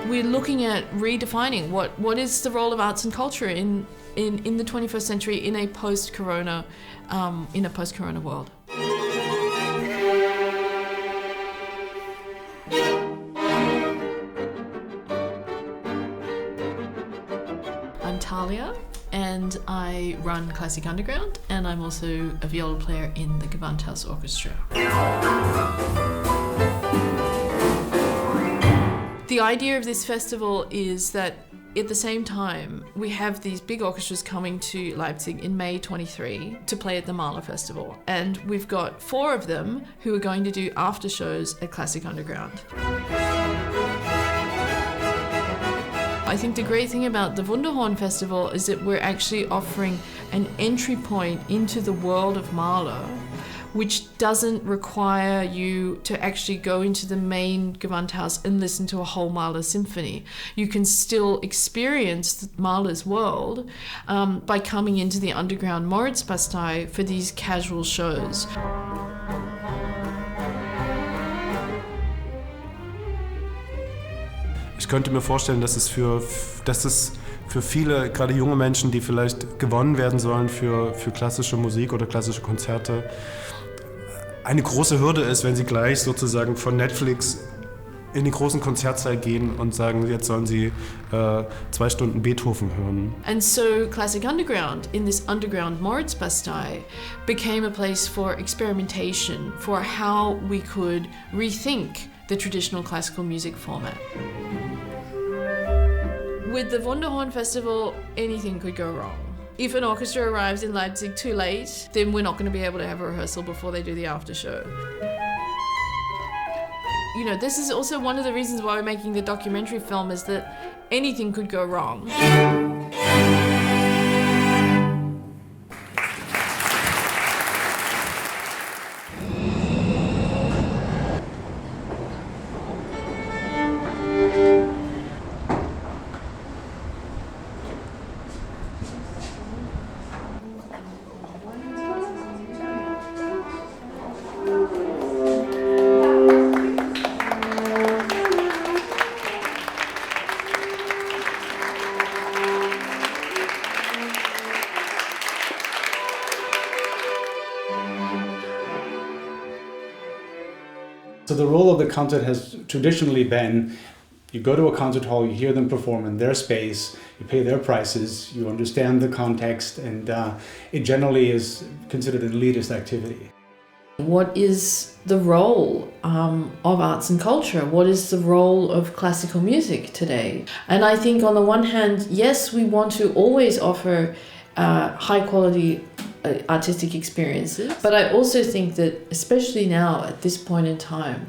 we're looking at redefining what is the role of arts and culture in the 21st century in a post-corona world. I'm Talia, and I run KLASSIK Underground, and I'm also a viola player in the Gewandhausorchester. The idea of this festival is that at the same time, we have these big orchestras coming to Leipzig in May 23 to play at the Mahler Festival. And we've got 4 of them who are going to do aftershows at KLASSIK Underground. I think the great thing about the Wunderhorn Festival is that we're actually offering an entry point into the world of Mahler, which doesn't require you to actually go into the main Gewandhaus and listen to a whole Mahler symphony. You can still experience Mahler's world by coming into the underground Moritzbastei for these casual shows. Ich könnte mir vorstellen, dass es für viele, gerade junge Menschen, die vielleicht gewonnen werden sollen für klassische Musik oder klassische Konzerte, eine große Hürde ist, wenn sie gleich sozusagen von Netflix in den großen Konzertsaal gehen und sagen, jetzt sollen sie 2 Stunden Beethoven hören. And so KLASSIK Underground, in this underground Moritzbastei, became a place for experimentation, for how we could rethink the traditional classical music format. With the Wunderhorn Festival, anything could go wrong. If an orchestra arrives in Leipzig too late, then we're not going to be able to have a rehearsal before they do the after show. You know, this is also one of the reasons why we're making the documentary film, is that anything could go wrong. So the role of the concert has traditionally been, you go to a concert hall, you hear them perform in their space, you pay their prices, you understand the context, and it generally is considered an elitist activity. What is the role of arts and culture? What is the role of classical music today? And I think on the one hand, yes, we want to always offer high quality artistic experiences, but I also think that, especially now at this point in time,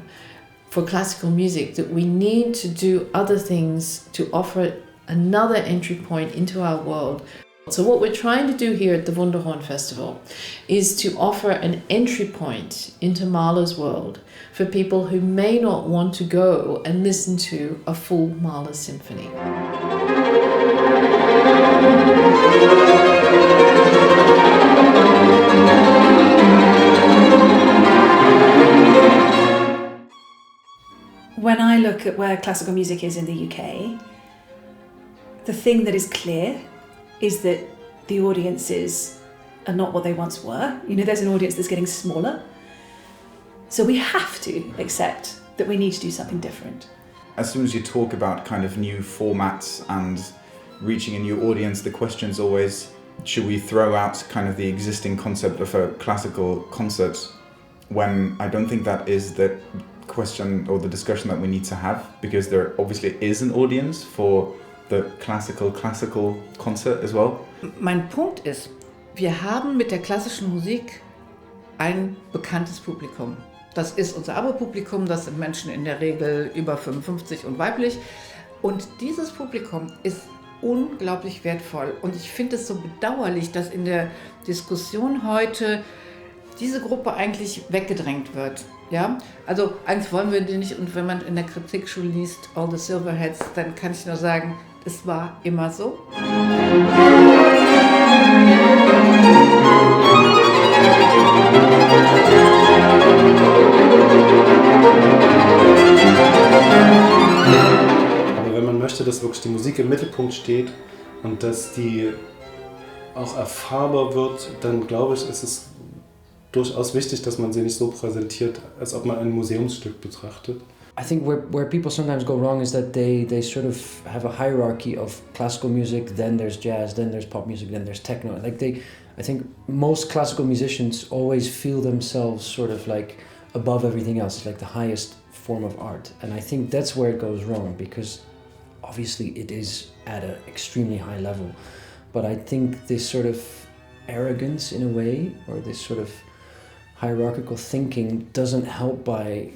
for classical music, that we need to do other things to offer another entry point into our world. So what we're trying to do here at the Wunderhorn Festival is to offer an entry point into Mahler's world for people who may not want to go and listen to a full Mahler symphony. When I look at where classical music is in the UK, the thing that is clear is that the audiences are not what they once were. You know, there's an audience that's getting smaller. So we have to accept that we need to do something different. As soon as you talk about kind of new formats and reaching a new audience, the question's always, should we throw out kind of the existing concept of a classical concert, when I don't think that is the question or the discussion that we need to have, because there obviously is an audience for the classical concert as well. Mein Punkt ist, wir haben mit der klassischen Musik ein bekanntes Publikum. Das ist unser Abo-Publikum, das sind Menschen in der Regel über 55 und weiblich. Und dieses Publikum ist unglaublich wertvoll. Und ich finde es so bedauerlich, dass in der Diskussion heute diese Gruppe eigentlich weggedrängt wird. Ja? Also eins wollen wir nicht, und wenn man in der Kritik schon liest, All the Silverheads, dann kann ich nur sagen, es war immer so. Aber wenn man Musik im Mittelpunkt steht und dass die auch erfahrbar wird, dann glaube ich, ist es durchaus wichtig, dass man sie nicht so präsentiert, als ob man ein Museumsstück betrachtet. I think where people sometimes go wrong is that they sort of have a hierarchy of classical music, then there's jazz, then there's pop music, then there's techno. I think most classical musicians always feel themselves sort of like above everything else. It's like the highest form of art. And I think that's where it goes wrong, because obviously it is at an extremely high level. But I think this sort of arrogance in a way, or this sort of hierarchical thinking doesn't help by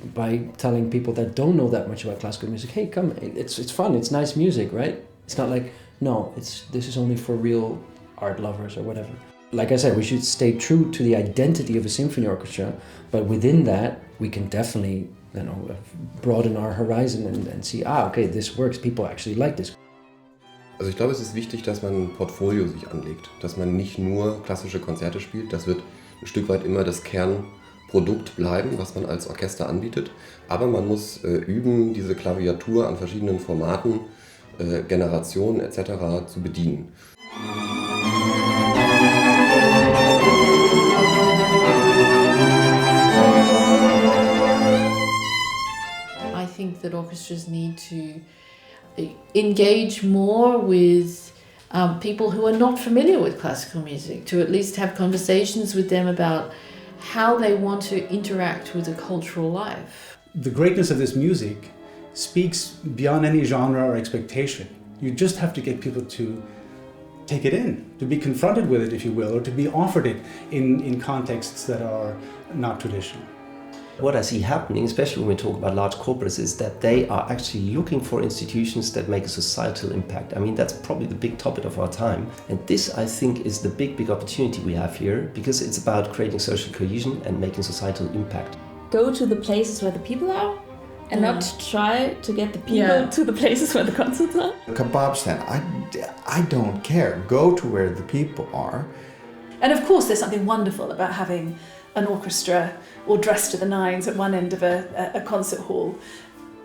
telling people that don't know that much about classical music, hey, come, it's fun, it's nice music, right? It's not like, no, this is only for real art lovers or whatever. Like I said, we should stay true to the identity of a symphony orchestra, but within that, we can definitely, broaden our horizon and see, okay, this works, people actually like this. Also ich glaube, es ist wichtig, dass man ein Portfolio sich anlegt, dass man nicht nur klassische Konzerte spielt. Das wird ein Stück weit immer das Kernprodukt bleiben, was man als Orchester anbietet. Aber man muss üben, diese Klaviatur an verschiedenen Formaten, Generationen etc. zu bedienen. I think that orchestras need to engage more with people who are not familiar with classical music, to at least have conversations with them about how they want to interact with a cultural life. The greatness of this music speaks beyond any genre or expectation. You just have to get people to take it in, to be confronted with it, if you will, or to be offered it in contexts that are not traditional. What I see happening, especially when we talk about large corporates, is that they are actually looking for institutions that make a societal impact. I mean, that's probably the big topic of our time. And this, I think, is the big opportunity we have here, because it's about creating social cohesion and making societal impact. Go to the places where the people are and not try to get the people to the places where the concerts are. Kebab stand, I don't care. Go to where the people are. And of course, there's something wonderful about having an orchestra all dressed to the nines at one end of a concert hall.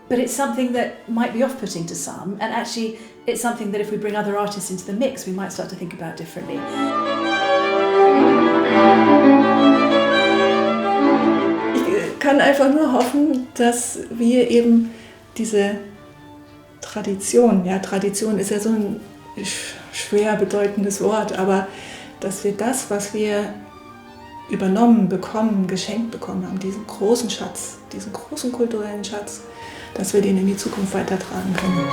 But it's something that might be off-putting to some, and actually it's something that if we bring other artists into the mix, we might start to think about differently. Ich kann einfach nur hoffen, dass wir eben diese Tradition, Tradition ist ja so ein schwer bedeutendes Wort, aber dass wir das, was wir übernommen, bekommen, geschenkt bekommen haben, diesen großen Schatz, diesen großen kulturellen Schatz, dass wir den in die Zukunft weitertragen können.